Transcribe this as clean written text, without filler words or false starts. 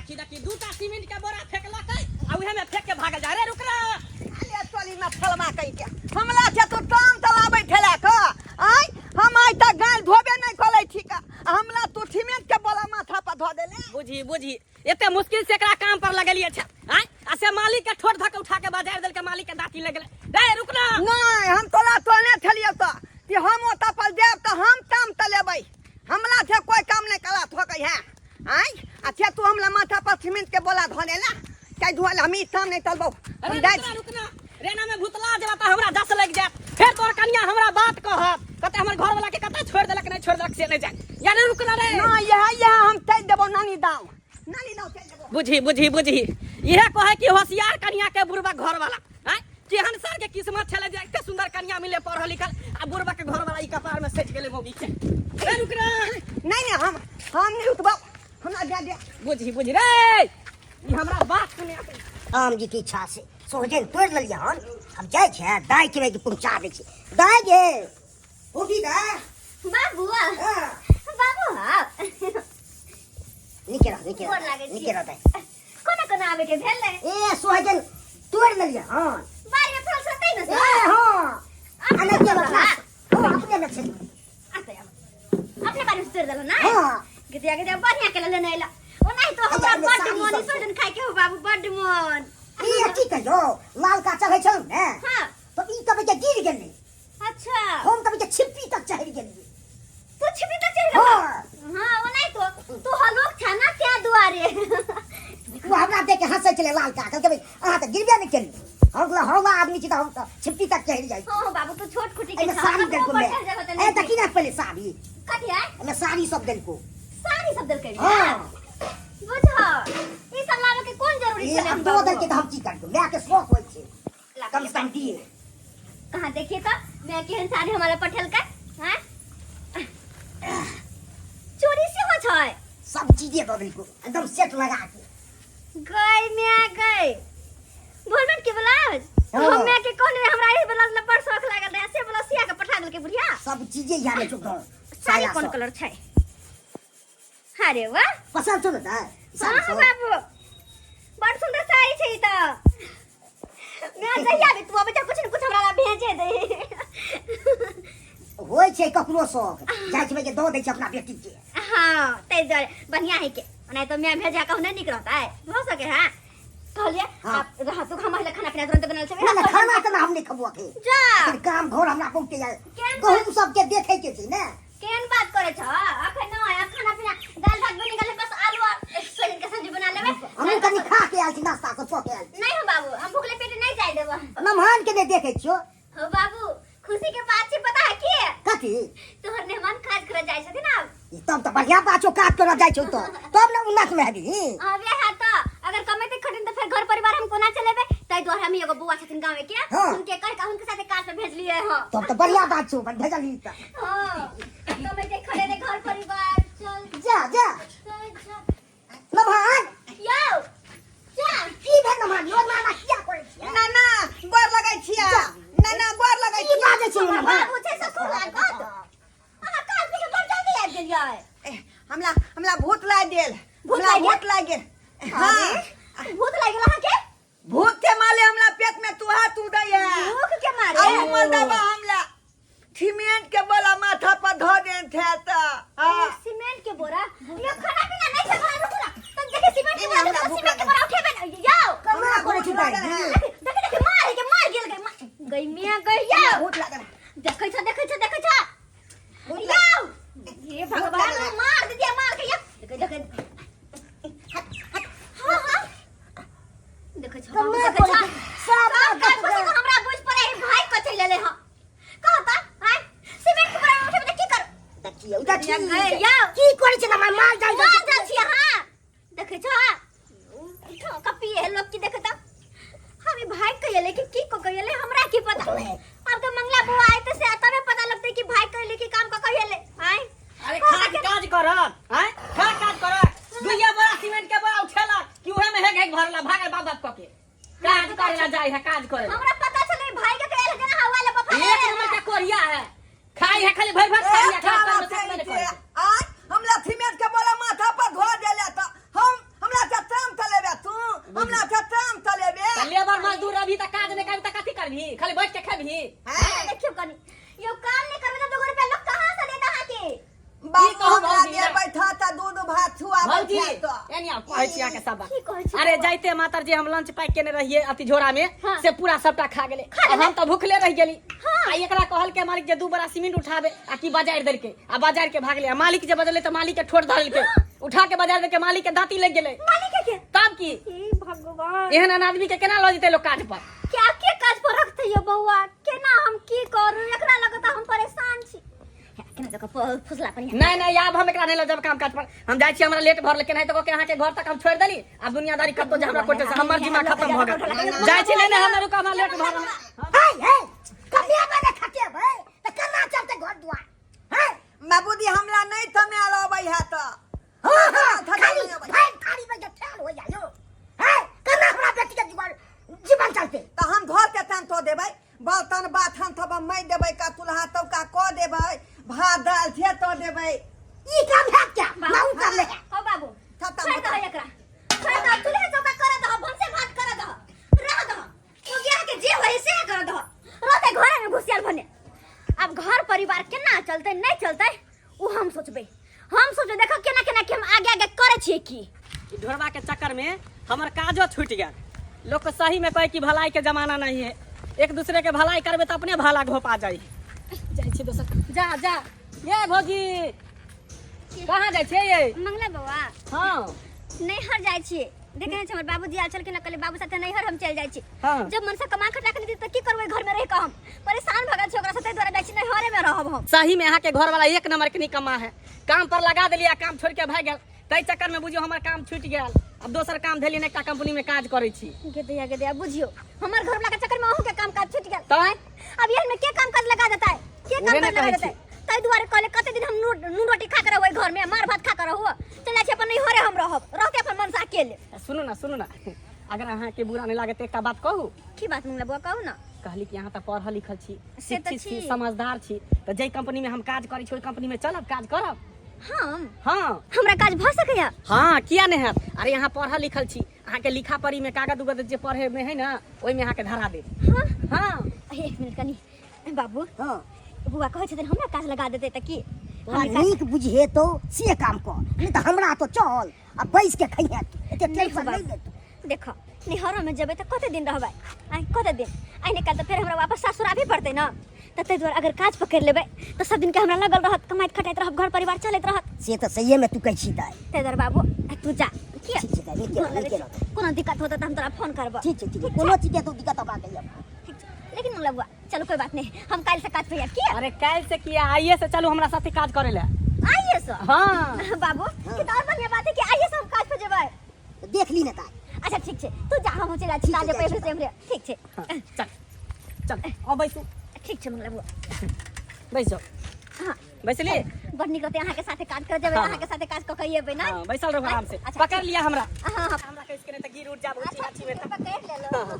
देखी देखी दूटा सीमेंट के बोरा फेंकला के आ उहे में फेंक के भाग जा रे रुकना अरे टोली में फलवा कई के हमला के तो टांग तलाबै ठेला के आई हम आई त गाल धोबे नहीं कलै ठीक हमला तो सीमेंट के बोला माथा पर धो देले बुझी बुझी एते मुश्किल से एकरा काम पर लगलिए छ हैं आ से मालिक के ठोड़ धक उठा के बाजार देल के मालिक के दाती लगले रे रुकना नहीं हम तोला तोने ठलियो त कि हम ओता पर देब त हम काम त लेबै हमला से कोई काम नहीं करा थोकै है आई अच्छा तू हमला माथा पर सीमेंट के बोला धो देला कई धोल हम ई काम नहीं तलबो अरे रुकना रुकना रेना में भूतला जेबा त हमरा 10 लग जात फिर तोर कन्या हमरा बात कहत कते हमर घर वाला के कते छोड़ देलक नहीं छोड़ देलक से नहीं जाय या रे रुकना रे ना यह हम तै देबो नानी दाव तै देबो बुझी बुझी बुझी यह कहे कि होशियार कन्या के बुढ़वा घर वाला हैं केहन सर के किस्मत छले जे इतने सुंदर कन्या मिले पढ़ल लिखल आ बुढ़वा के घर वाला ई कपार में सज गेले मोगी के रे रुकना नहीं हम नहीं उठबो हमरा दे बुझी बुझी रे ई हमरा बात सुने आते आम जी की इच्छा से सोहजन तोड़ लिया हन हम जाय छै दाई के लेके पहुंचा दे छी दाई गे होगी दा बाबू हां बाबू हां निकेरा दाई कोना आवे के भेल ए सोहजन तोड़ लिया हन बारी में फल सतै न ए हां अने के बता हो अपने में छै आते अपने बारी में तोड़ देलो ना हां गदिया बढ़िया के लेने आइला ओ नहीं तो हमरा बड्ड मोनी सोजन खाइ के हो बाबू बड्ड मोन ई की कहियो लाल का चढ़ै छै ने हां तो ई कबे के गिर गेलै अच्छा हम कबे के छिप्पी तक चढ़ गेलिए तू छिपी तक चढ़ हां हां ओ नहीं तो हलोक था ना क्या दुआरे वो हमरा देख के हंसै छले लाल का कबे अहाँ त गिरबे नहीं केलिए हम आदमी छी त हम त छिप्पी तक चढ़ जाई हां बाबू तू छोट खुटी के एमे साड़ी देल को ले ए त की ना पहले साड़ी कथि है एमे साड़ी सब देल को साड़ी सब दल के हां बुझा ई सब लावे के कोन जरूरी ये छले हम दो दल के हम की कर दो ले के शौक होय छै कम से कम दिए कहां देखिए तो मैं केहन साड़ी हमारे पठल का हैं चोरी से हो छै सब चीजें दो दिल को एकदम सेट लगा के गई मैं गई भोलमन के ब्लाउज हाँ। हम मैं के कोने हमरा ई ब्लाउज ल बड़ शौक लागल रहे से ब्लाउज सिया के पठा देल के बुढ़िया सब चीजें यहाँ में चुक साड़ी कौन कलर छै अरे वाह पसंद तो ना हां बाबू बड़ सुंदर साड़ी छै ई त मैं जइया भी तू अब कुछ न कुछ हमरा भेजे दे होय छै ककरो शौक जाय छै के दो दे छै अपना बेटी के हां तै जरे बढ़िया है के नहीं तो मैं भेजा कहू नहीं निक रहता है हो सके हां कहलिए हाँ। आप रहा तो हमारे खाना पीना तुरंत बनल छै ना खाना त हम नहीं खबो के जा फिर काम घर हमरा पहुंचे जाए केहन कहूं सबके देखे के छै ना केहन बात करे छ अखन न है खाना पीना दाल भात बनि गेल बस आलू और सोयाबीन के सब्जी बना लेबे हम कनी खा के आल छी नाश्ता को पके आल नहीं हो बाबू हम भूखले पेट नहीं जाय देबो नमहान के नहीं देखे छियो हो बाबू खुशी के बात छै पता है की कथी तोहर मेहमान काज करे जाय छथिन अब तब तो बढ़िया पाछो काट कर जाय छौ तो तब ना उन्नत में हबी अबे है तो अगर कमेते खटिन तो फिर घर परिवार हम कोना चलेबे तै द्वारा हम एगो बुआ छथिन गांव के हाँ। उनके कह के उनके साथे कार पे भेज लिए हो तब तो बढ़िया बात छौ बन भेजली त हां कमेते खड़े रे घर परिवार चल जा नमहान यो जा की भे नमहान यो नाना किया करे छी नाना गोर लगै छिया नाना गोर लगै की बाजे छी नमहान बाबू छै ससुर लागत अहाँ काज पे बड़ जल्दी आबि गेलियै हमला भूत लाग गेल भूत हमरा लागि गेल? भूत लाग गेल हां भूत लाग गेल अहाँ के भूत के माले हमला पेट में तू हाथ उड़ै है भूख के मारे अब मलदबा हमला सीमेंट के बोला माथा पर धो देन थे त हां सीमेंट के बोरा ये खाना पीना नहीं छै घर रुकला तो देखे सीमेंट के बोरा हमरा भूख सीमेंट के बोरा उठेबे न यो कमा करे छी दाई देखे मार गेल गई मियां गई यो भूत लागल देखै छ यो ये भगवान मार दे मार के यो देखे हां देखे छ सब हमरा बुझ पड़े भाई कथि लेले ह कहता हां सीमेंट के बोरा उठेबे त की कर देखियो देखियो गई यो की करे छी नमहान मार जाय मार दे छी हां देखे छ कपी है लोग की देखे त हमें भाई कहले कि की को कहले हमरा की पता अब तो मंगला बुआ आए तो से तबे पता लगते कि भाई कहले कि काम का कहले हां अरे खा के काज कर हैं खा काज कर दुइया बोरा सीमेंट के बोरा उठेला कि उहे में हेग भरला भागे बाप बाप के काज करेला जाय है काज करे हमरा पता चले भाई के कहले जना हवा ले बफा एक नंबर का कोरिया है खाई है खाली भर भर खाई है खा कर में आज हमला सीमेंट के बोला माथा पर धो देले त हमरा जत्ता भौजी बैठे तो। एनी आ कहै छिया के सब बात। की कहै छी? अरे जाइते मातर जे हम लंच पैक केने रहिए अति झोरा में हाँ। से पूरा सबटा खा गेले हम तो भूखले रह गेली आ एकरा कहल के मालिक जे 2 बड़ा सीमेंट उठाबे आ की बाजार देल के आ बाजार के भागले आ मालिक जे बदले तो मालिक के ठोड़ धरल के उठा के बाजार दे के मालिक के दांती लग गेले मालिक के तब की हे भगवान एहन आदमी के केना ल जते लोग काट पर क्या के काज पर रखते यो बउआ केना हम की करू एकरा लगता हम परेशान छी केना जगह फुसला पर नहीं नहीं अब हम एकरा नहीं ले जब काम काज पर हम जाय छी हमरा लेट भर लेकिन है तो के अहाँ के घर तक हम छोड़ देली अब दुनियादारी कब तो हमरा कोटे से हमर जिम्मा खत्म भ गेल जाय छी नहीं हमरा रुका हमरा लेट भर हाय हे कमिया में खटे भाई त करना चलते घर दुआर हैं बाबूजी हमला नहीं थमे आबै है तो हां हां खाली भाई थारी में ठेल हो जायो हैं करना हमरा बेटी के जीवन चलते तो हम घर के थान तो देबै बर्तन बाथन थब मैं देबै का चूल्हा तब का क देबै भात दाल छे तो देबै ई काम है क्या माऊ कर ले हो बाबू खत्म छोड़ दो एकरा छोड़ दो चूल्हे चौका कर दो भनसे भात कर दो रह दो तो क्या के जे होई से कर दो रहते घरे में घुसियाल बने अब घर परिवार केना चलते नहीं चलते उ हम सोचबे देखो केना केना के हम आगे आगे करे छिए की ढोरवा के चक्कर में हमर काजो छूट गया लोग को सही में कहे कि भलाई के जमाना नहीं है एक दूसरे के भलाई करबे तो अपने भला घोपा जाई जाय छी दोसर जा जा ये भौजी कहाँ जाय छे ये मंगला बउआ हां नैहर जाय छिए देखे छ हमर बाबूजी आल चल के न कले बाबू साथे नैहर हम चल जाय छी हाँ। जब मन से कमा खटा के दी त की करबै घर में रह के हम परेशान भगत छ ओकरा साथे द्वारा जाय छी नैहरे में रहब हम सही में यहाँ के घर वाला एक नंबर के निकम्मा है काम पर लगा दिलिया काम छोड़ के भाग गेल तई चक्कर में बुझियो हमर काम छूट गेल अब दोसर काम धेली एकटा कंपनी में काज करे छी के दिया बुझियो हमर घर वाला के चक्कर में अहू के काम काज छूट गेल तो अब यही में के काम काज लगा देता है के काम उहे काज ना लगा कहै देता है तई दुआरे कहले कते दिन हम नून रोटी खा कर रहबै घर में मार भात खा कर रहू चल जाय छी अपन नैहरे हम रहब रहते अपन मन से अकेले सुनो ना अगर अहाँ के बुरा नहीं लागे तो एक बात कहू की बात मंगला बुआ कहू ना कहली कि यहाँ तक पढ़ल लिखल छी से तो शिक्षित छी छी। समझदार छी तो जे कंपनी में हम काज करी छी ओई कंपनी में चलब काज करब हम हाँ हमरा काज भ सकैया हाँ किया नहीं है अरे यहाँ पढ़ल लिखल छी अहाँ के लिखा पढ़ी में कागज उगज जे पढ़े में है ना ओई में अहाँ के धरा दे हां हाँ एक मिनट कनी बाबू हां बुआ कहै छथिन हमरा काज लगा देते त की नीक बुझे तो से काम कर नहीं तो हमरा तो चल अब बैस के खइया एते टेंशन नहीं ले देखो निहर में जबे त कते दिन रहबै आई कते दिन आई ने कल त फिर हमरा वापस सासुर आबे पड़ते ना त तै द्वारा अगर काज पकड़ लेबै त सब दिन के हमरा लगल रहत कमाइत खटाइत रहब घर परिवार चलैत रहत से तो सही में तू कह छी दाई तै द्वारा बाबू तू जा की ठीक छै दाई कोनो दिक्कत होता त हम तोरा फोन करब ठीक छै कोनो चीज के तो दिक्कत अब आ गई ठीक छै लेकिन मंगला बुआ चलो कोई बात नहीं हम काल से काज पे की अरे कल से किया आइए से चलो हमरा साथे काज करे ले आइए सो हाँ बाबू की तो और बढ़िया बात है कि आइए सब काज पे जेबै देख ली ना दाई अच्छा ठीक छै तू जा हम चला छी काज पे से हमरे ठीक छै हाँ, चल अब बैसू ठीक छै मंगला बुआ बैस जाओ हां बैसली बड़ निक होते अहाँ के साथे काज कर जेबै हाँ। अहाँ के साथे काज क कहिए बे ना हाँ बैसल रहो आराम से अच्छा, पकड़ लिया हमरा हां हां हमरा कैसे करे त गिर उठ जाबो अच्छा अच्छी में पकड़ ले लो हाँ।